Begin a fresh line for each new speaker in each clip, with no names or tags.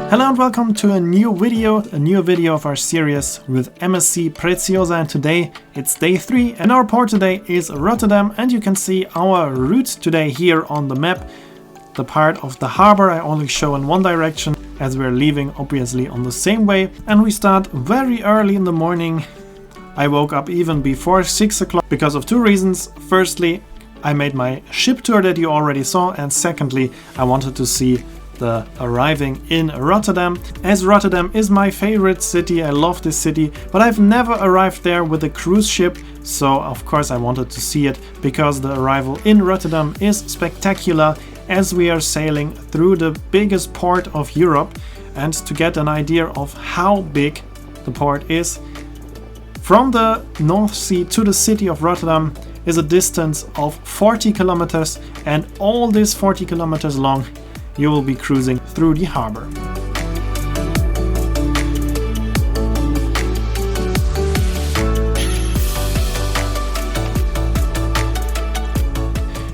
Hello and welcome to a new video of our series with MSC Preziosa, and today it's day 3 and our port today is Rotterdam, and you can see our route today here on the map. The part of the harbor I only show in one direction as we're leaving obviously on the same way, and we start very early in the morning. I woke up even before 6 o'clock because of two reasons. Firstly, I made my ship tour that you already saw, and secondly, I wanted to see the arriving in Rotterdam, as Rotterdam is my favorite city. I love this city, but I've never arrived there with a cruise ship, so of course I wanted to see it because the arrival in Rotterdam is spectacular, as we are sailing through the biggest port of Europe. And to get an idea of how big the port is, from the North Sea to the city of Rotterdam is a distance of 40 kilometers, and all this 40 kilometers long you will be cruising through the harbor.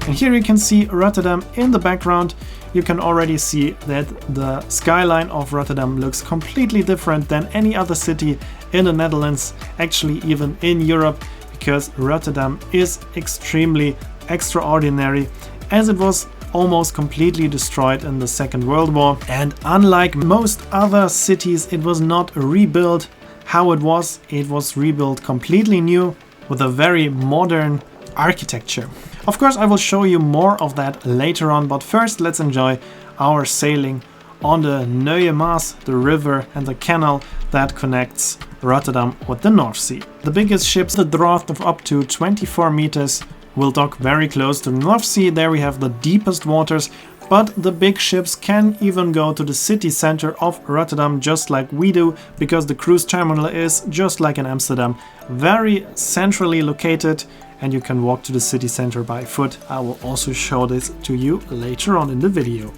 And here you can see Rotterdam in the background. You can already see that the skyline of Rotterdam looks completely different than any other city in the Netherlands, actually even in Europe, because Rotterdam is extremely extraordinary, as it was almost completely destroyed in the Second World War, and unlike most other cities, it was not rebuilt how it was rebuilt completely new with a very modern architecture. Of course, I will show you more of that later on, but first let's enjoy our sailing on the Nieuwe Maas, the river and the canal that connects Rotterdam with the North Sea. The biggest ships, the draught of up to 24 meters, will dock very close to the North Sea. There we have the deepest waters, but the big ships can even go to the city center of Rotterdam just like we do, because the cruise terminal is just like in Amsterdam, very centrally located, and you can walk to the city center by foot. I will also show this to you later on in the video.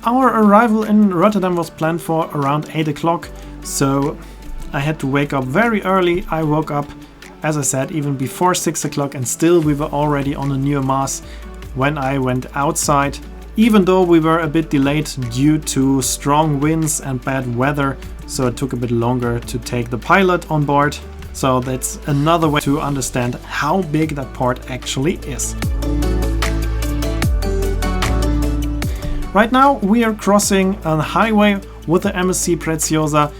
Our arrival in Rotterdam was planned for around 8 o'clock, so I had to wake up very early. I woke up, as I said, even before 6 o'clock, and still we were already on the Nieuwe Maas when I went outside, even though we were a bit delayed due to strong winds and bad weather, so it took a bit longer to take the pilot on board. So that's another way to understand how big that port actually is. Right now we are crossing a highway with the MSC Preziosa.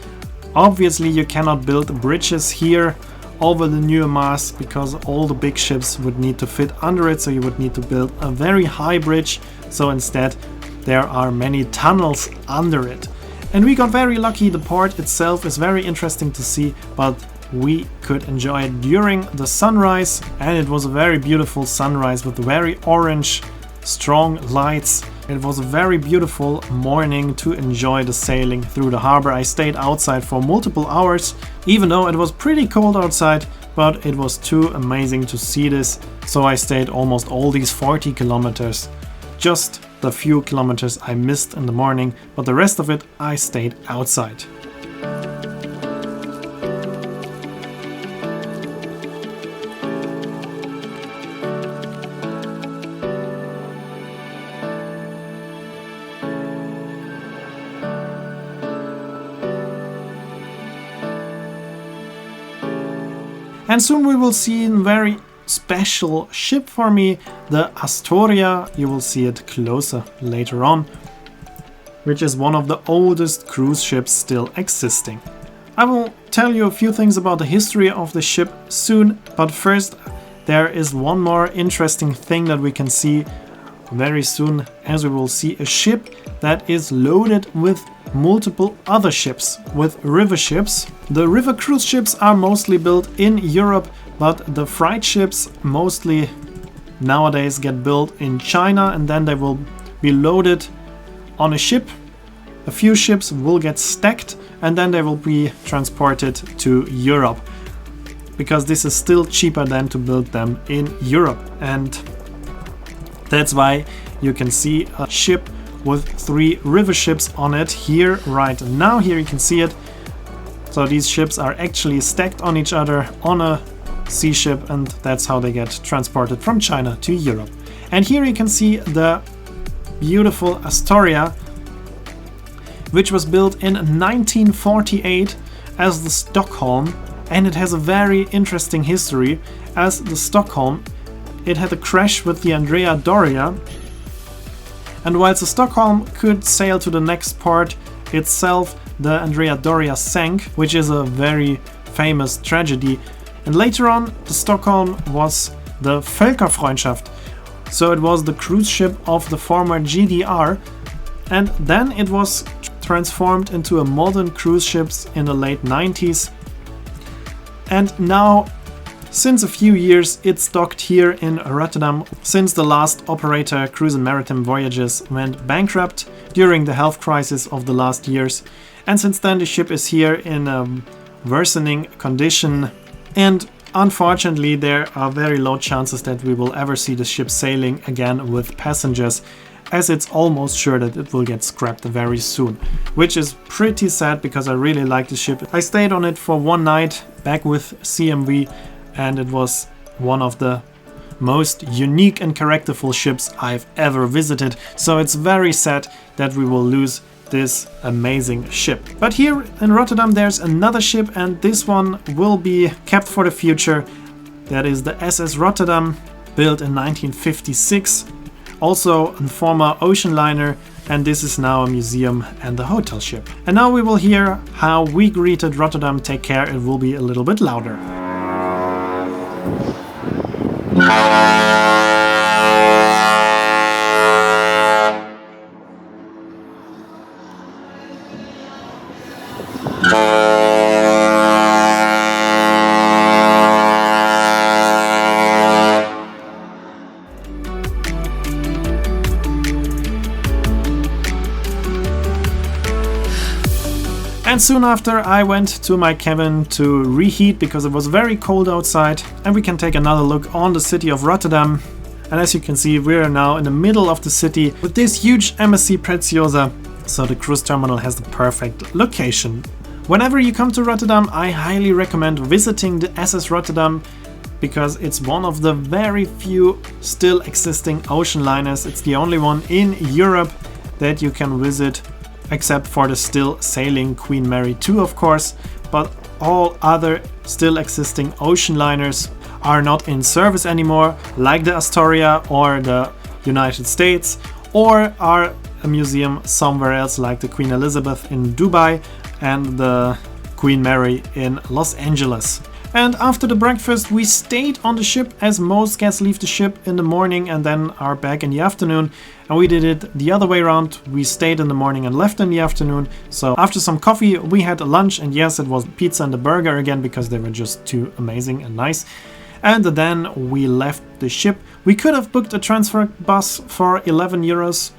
Obviously you cannot build bridges here over the Nieuwe Maas because all the big ships would need to fit under it, so you would need to build a very high bridge. So instead there are many tunnels under it. And we got very lucky. The port itself is very interesting to see, but we could enjoy it during the sunrise, and it was a very beautiful sunrise with very orange strong lights. It was a very beautiful morning to enjoy the sailing through the harbor. I stayed outside for multiple hours, even though it was pretty cold outside, but it was too amazing to see this, so I stayed almost all these 40 kilometers. Just the few kilometers I missed in the morning, but the rest of it I stayed outside. And soon we will see a very special ship for me, the Astoria. You will see it closer later on, which is one of the oldest cruise ships still existing. I will tell you a few things about the history of the ship soon, but first there is one more interesting thing that we can see very soon, as we will see a ship that is loaded with multiple other ships, with river ships. The river cruise ships are mostly built in Europe, but the freight ships mostly nowadays get built in China, and then they will be loaded on a ship. A few ships will get stacked and then they will be transported to Europe, because this is still cheaper than to build them in Europe. And that's why you can see a ship with 3 river ships on it here right now. Here you can see it. So these ships are actually stacked on each other on a sea ship, and that's how they get transported from China to Europe. And here you can see the beautiful Astoria, which was built in 1948 as the Stockholm, and it has a very interesting history. As the Stockholm, it had a crash with the Andrea Doria, and whilst the Stockholm could sail to the next port itself, the Andrea Doria sank, which is a very famous tragedy. And later on, the Stockholm was the Völkerfreundschaft, so it was the cruise ship of the former GDR, and then it was transformed into a modern cruise ships in the late 90s. And now, since a few years, it's docked here in Rotterdam, since the last operator, Cruise and Maritime Voyages, went bankrupt during the health crisis of the last years. And since then the ship is here in a worsening condition, and unfortunately there are very low chances that we will ever see the ship sailing again with passengers, as it's almost sure that it will get scrapped very soon, which is pretty sad because I really like the ship. I stayed on it for one night back with CMV, and it was one of the most unique and characterful ships I've ever visited, so it's very sad that we will lose this amazing ship. But here in Rotterdam there's another ship, and this one will be kept for the future. That is the SS Rotterdam, built in 1956, also a former ocean liner, and this is now a museum and a hotel ship. And now we will hear how we greeted Rotterdam. Take care, it will be a little bit louder. And soon after I went to my cabin to reheat because it was very cold outside, and we can take another look on the city of Rotterdam. And as you can see, we are now in the middle of the city with this huge MSC Preziosa, so the cruise terminal has the perfect location. Whenever you come to Rotterdam, I highly recommend visiting the SS Rotterdam because it's one of the very few still existing ocean liners. It's the only one in Europe that you can visit, except for the still sailing Queen Mary II, of course, but all other still existing ocean liners are not in service anymore, like the Astoria or the United States, or are a museum somewhere else, like the Queen Elizabeth in Dubai and the Queen Mary in Los Angeles. And after the breakfast we stayed on the ship, as most guests leave the ship in the morning and then are back in the afternoon, and we did it the other way around. We stayed in the morning and left in the afternoon. So after some coffee we had a lunch, and yes, it was pizza and a burger again because they were just too amazing and nice. And then we left the ship. We could have booked a transfer bus for 11 euros,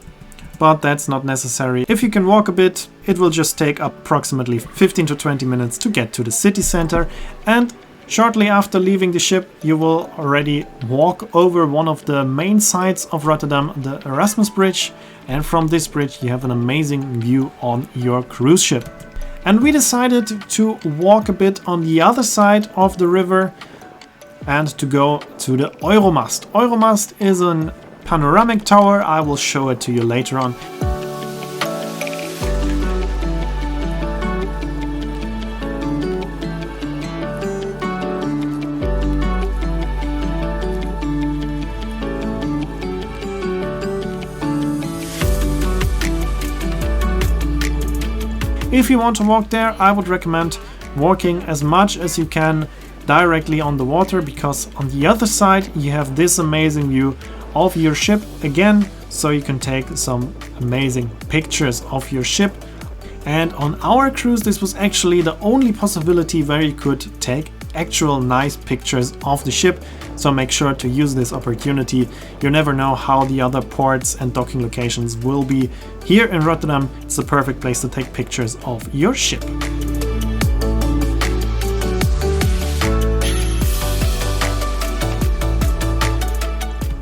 but that's not necessary. If you can walk a bit, it will just take approximately 15 to 20 minutes to get to the city center, and shortly after leaving the ship you will already walk over one of the main sites of Rotterdam, the Erasmus Bridge, and from this bridge you have an amazing view on your cruise ship. And we decided to walk a bit on the other side of the river and to go to the Euromast. Euromast is a panoramic tower. I will show it to you later on. If you want to walk there, I would recommend walking as much as you can directly on the water, because on the other side you have this amazing view of your ship again, so you can take some amazing pictures of your ship. And on our cruise this was actually the only possibility where you could take actual nice pictures of the ship, so make sure to use this opportunity. You never know how the other ports and docking locations will be. Here in Rotterdam it's the perfect place to take pictures of your ship.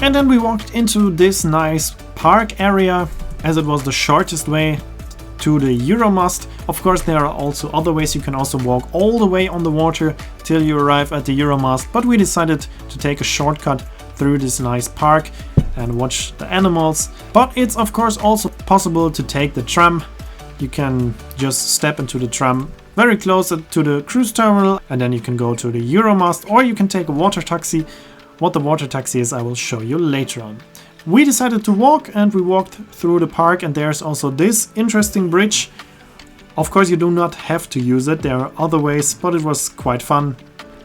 And then we walked into this nice park area, as it was the shortest way to the Euromast. Of course there are also other ways. You can also walk all the way on the water till you arrive at the Euromast, but we decided to take a shortcut through this nice park and watch the animals. But it's of course also possible to take the tram you can just step into the tram very close to the cruise terminal, and then you can go to the Euromast, or you can take a water taxi. What the water taxi is, I will show you later on. We decided to walk, and we walked through the park, and there's also this interesting bridge. Of course, you do not have to use it, there are other ways, but it was quite fun,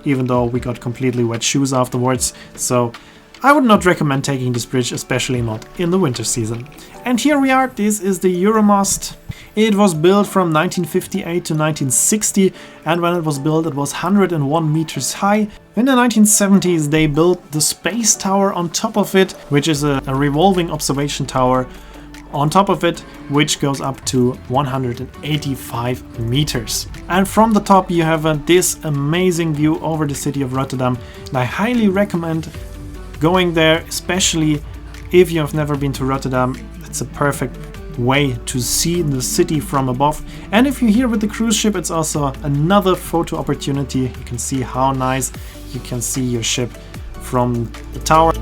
even though we got completely wet shoes afterwards, so I would not recommend taking this bridge, especially not in the winter season. And here we are, this is the Euromast. It was built from 1958 to 1960, and when it was built it was 101 meters high. In the 1970s they built the space tower on top of it, which is a revolving observation tower on top of it, which goes up to 185 meters. And from the top you have this amazing view over the city of Rotterdam, and I highly recommend going there, especially if you have never been to Rotterdam. It's a perfect way to see the city from above. And if you're here with the cruise ship, it's also another photo opportunity. You can see how nice you can see your ship from the tower.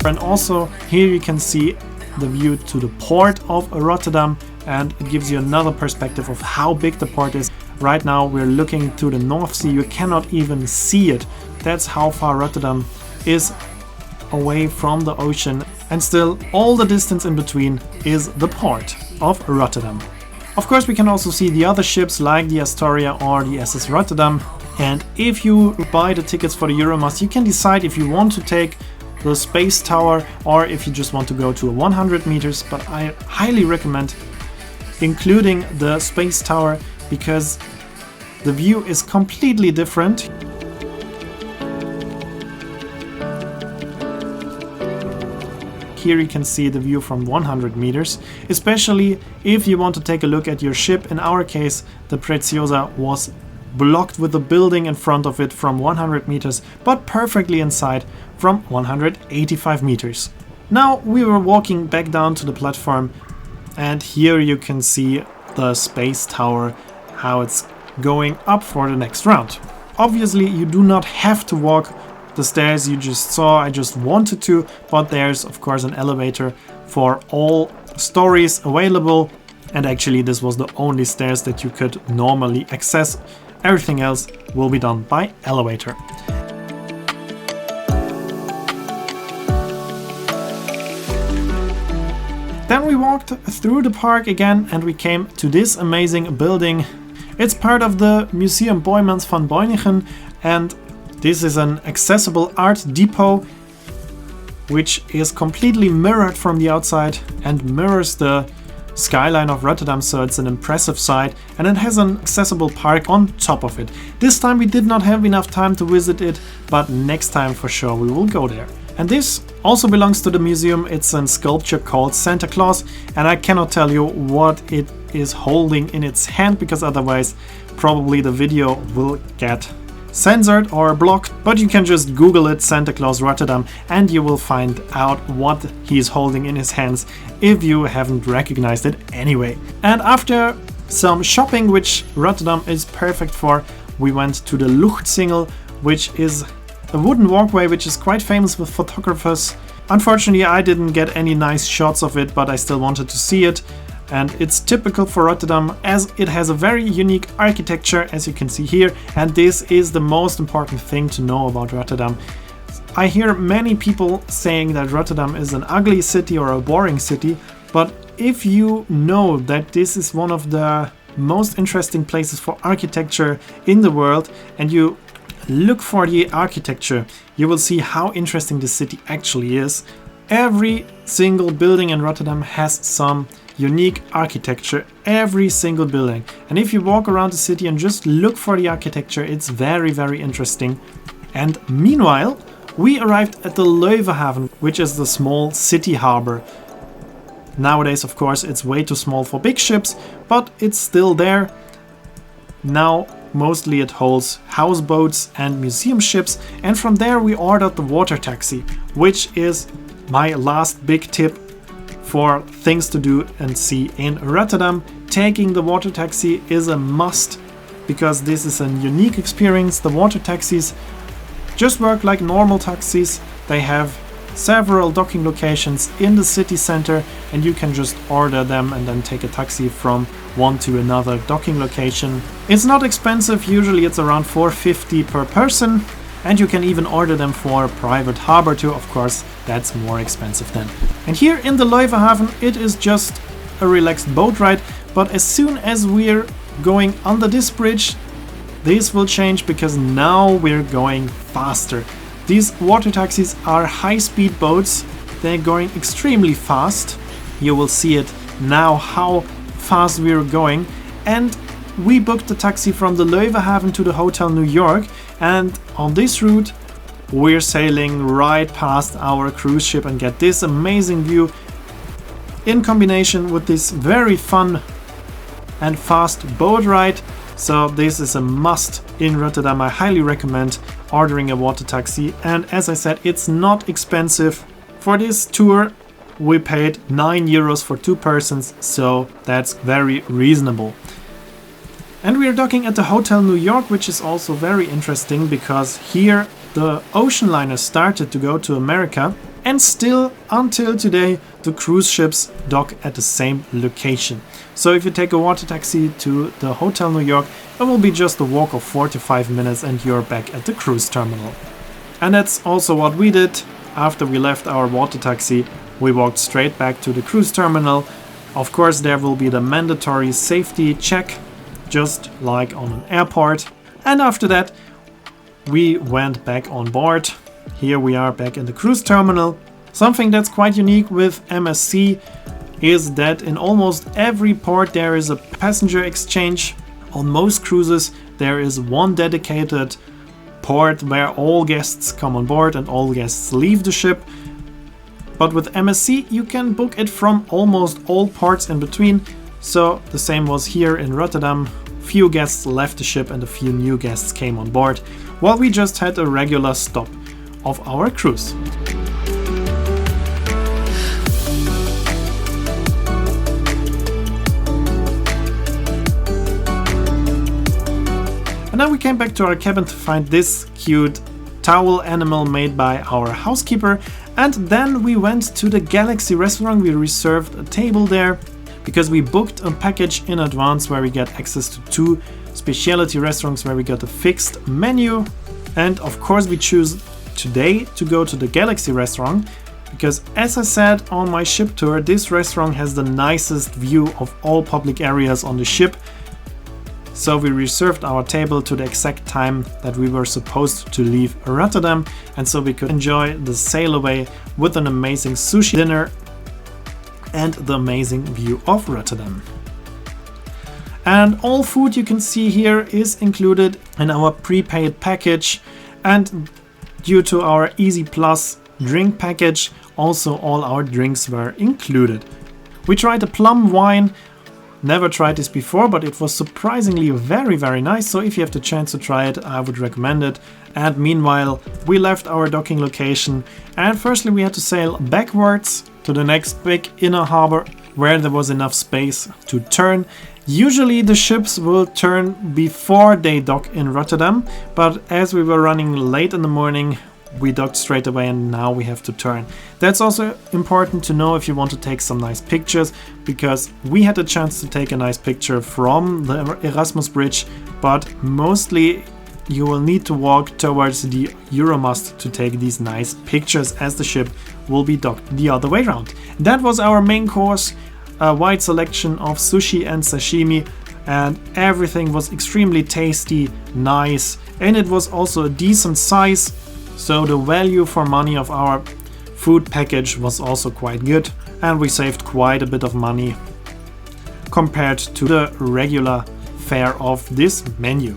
And also here you can see the view to the port of Rotterdam, and it gives you another perspective of how big the port is. Right now we're looking to the North Sea, you cannot even see it. That's how far Rotterdam is away from the ocean, and still all the distance in between is the port of Rotterdam. Of course we can also see the other ships like the Astoria or the SS Rotterdam, and if you buy the tickets for the Euromast you can decide if you want to take the space tower or if you just want to go to 100 meters, but I highly recommend including the space tower because the view is completely different. Here you can see the view from 100 meters, especially if you want to take a look at your ship. In our case, the Preziosa was blocked with a building in front of it from 100 meters, but perfectly inside from 185 meters. Now we were walking back down to the platform, and here you can see the space tower, how it's going up for the next round. Obviously you do not have to walk the stairs you just saw, I just wanted to, but there's of course an elevator for all stories available, and actually this was the only stairs that you could normally access. Everything else will be done by elevator. Then we walked through the park again and we came to this amazing building. It's part of the Museum Boijmans van Beuningen, and this is an accessible art depot which is completely mirrored from the outside and mirrors the skyline of Rotterdam, so it's an impressive sight, and it has an accessible park on top of it. This time we did not have enough time to visit it, but next time for sure we will go there. And this also belongs to the museum. It's a sculpture called Santa Claus, and I cannot tell you what it is holding in its hand because otherwise probably the video will get censored or blocked, but you can just Google it, Santa Claus Rotterdam, and you will find out what he is holding in his hands if you haven't recognized it anyway. And after some shopping, which Rotterdam is perfect for, we went to the Luchtsingel, which is a wooden walkway which is quite famous with photographers. Unfortunately I didn't get any nice shots of it, but I still wanted to see it. And it's typical for Rotterdam as it has a very unique architecture, as you can see here, and this is the most important thing to know about Rotterdam. I hear many people saying that Rotterdam is an ugly city or a boring city, but if you know that this is one of the most interesting places for architecture in the world and you look for the architecture, you will see how interesting the city actually is. Every single building in Rotterdam has some unique architecture, every single building. And if you walk around the city and just look for the architecture, it's very, very interesting. And meanwhile, we arrived at the Leuvenhaven, which is the small city harbor. Nowadays, of course, it's way too small for big ships, but it's still there. Now, mostly it holds houseboats and museum ships, and from there we ordered the water taxi, which is my last big tip for things to do and see in Rotterdam. Taking the water taxi is a must because this is a unique experience. The water taxis just work like normal taxis. They have several docking locations in the city center, and you can just order them and then take a taxi from one to another docking location. It's not expensive, usually it's around 450 per person, and you can even order them for a private harbor tour. Of course, that's more expensive then. And here in the Leuvenhaven, it is just a relaxed boat ride, but as soon as we're going under this bridge, this will change, because now we're going faster. These water taxis are high-speed boats. They're going extremely fast. You will see it now how fast we're going. And we booked the taxi from the Leuvenhaven to the Hotel New York, and on this route we're sailing right past our cruise ship and get this amazing view in combination with this very fun and fast boat ride. So this is a must in Rotterdam. I highly recommend ordering a water taxi, and as I said, it's not expensive. For this tour we paid €9 for 2 persons, so that's very reasonable. And we are docking at the Hotel New York, which is also very interesting, because here the ocean liners started to go to America, and still until today the cruise ships dock at the same location. So if you take a water taxi to the Hotel New York, it will be just a walk of 4 to 5 minutes and you're back at the cruise terminal. And that's also what we did. After we left our water taxi, we walked straight back to the cruise terminal. Of course, there will be the mandatory safety check, just like on an airport. And after that, we went back on board. Here we are back in the cruise terminal. Something that's quite unique with MSC is that in almost every port there is a passenger exchange. On most cruises there is one dedicated port where all guests come on board and all guests leave the ship. But with MSC you can book it from almost all ports in between. So the same was here in Rotterdam. Few guests left the ship and a few new guests came on board, while we just had a regular stop of our cruise. And then we came back to our cabin to find this cute towel animal made by our housekeeper. And then we went to the Galaxy restaurant. We reserved a table there because we booked a package in advance where we get access to 2 specialty restaurants where we got a fixed menu. And of course we choose today to go to the Galaxy restaurant because, as I said on my ship tour, this restaurant has the nicest view of all public areas on the ship. So we reserved our table to the exact time that we were supposed to leave Rotterdam, and so we could enjoy the sail away with an amazing sushi dinner and the amazing view of Rotterdam. And all food you can see here is included in our prepaid package, and due to our Easy Plus drink package, also all our drinks were included. We tried a plum wine. Never tried this before, but it was surprisingly very nice, so if you have the chance to try it, I would recommend it. And meanwhile, we left our docking location, and firstly we had to sail backwards to the next big inner harbor where there was enough space to turn. Usually the ships will turn before they dock in Rotterdam, but as we were running late in the morning, we docked straight away and now we have to turn. That's also important to know if you want to take some nice pictures, because we had a chance to take a nice picture from the Erasmus Bridge, but mostly you will need to walk towards the Euromast to take these nice pictures, as the ship will be docked the other way around. That was our main course, a wide selection of sushi and sashimi, and everything was extremely tasty, nice, and it was also a decent size. So the value for money of our food package was also quite good, and we saved quite a bit of money compared to the regular fare of this menu.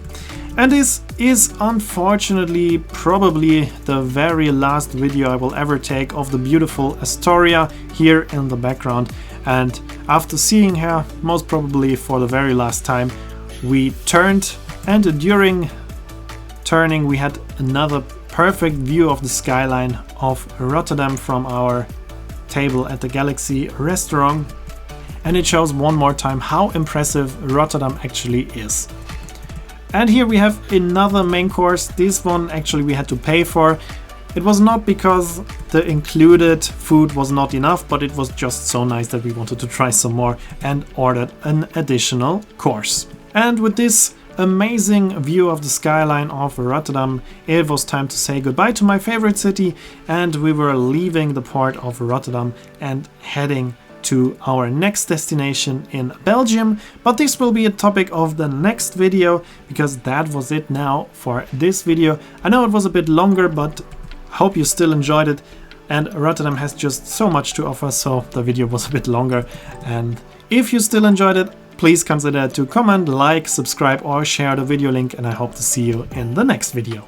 And this is unfortunately probably the very last video I will ever take of the beautiful Astoria here in the background. And after seeing her most probably for the very last time, we turned, and during turning we had another perfect view of the skyline of Rotterdam from our table at the Galaxy restaurant, and it shows one more time how impressive Rotterdam actually is. And here we have another main course. This one actually we had to pay for. It was not because the included food was not enough, but it was just so nice that we wanted to try some more and ordered an additional course. And with this amazing view of the skyline of Rotterdam, it was time to say goodbye to my favorite city, and we were leaving the port of Rotterdam and heading to our next destination in Belgium. But this will be a topic of the next video, because that was it now for this video. I know it was a bit longer, but hope you still enjoyed it. And Rotterdam has just so much to offer, so the video was a bit longer. And if you still enjoyed it, please consider to comment, like, subscribe or share the video link, and I hope to see you in the next video.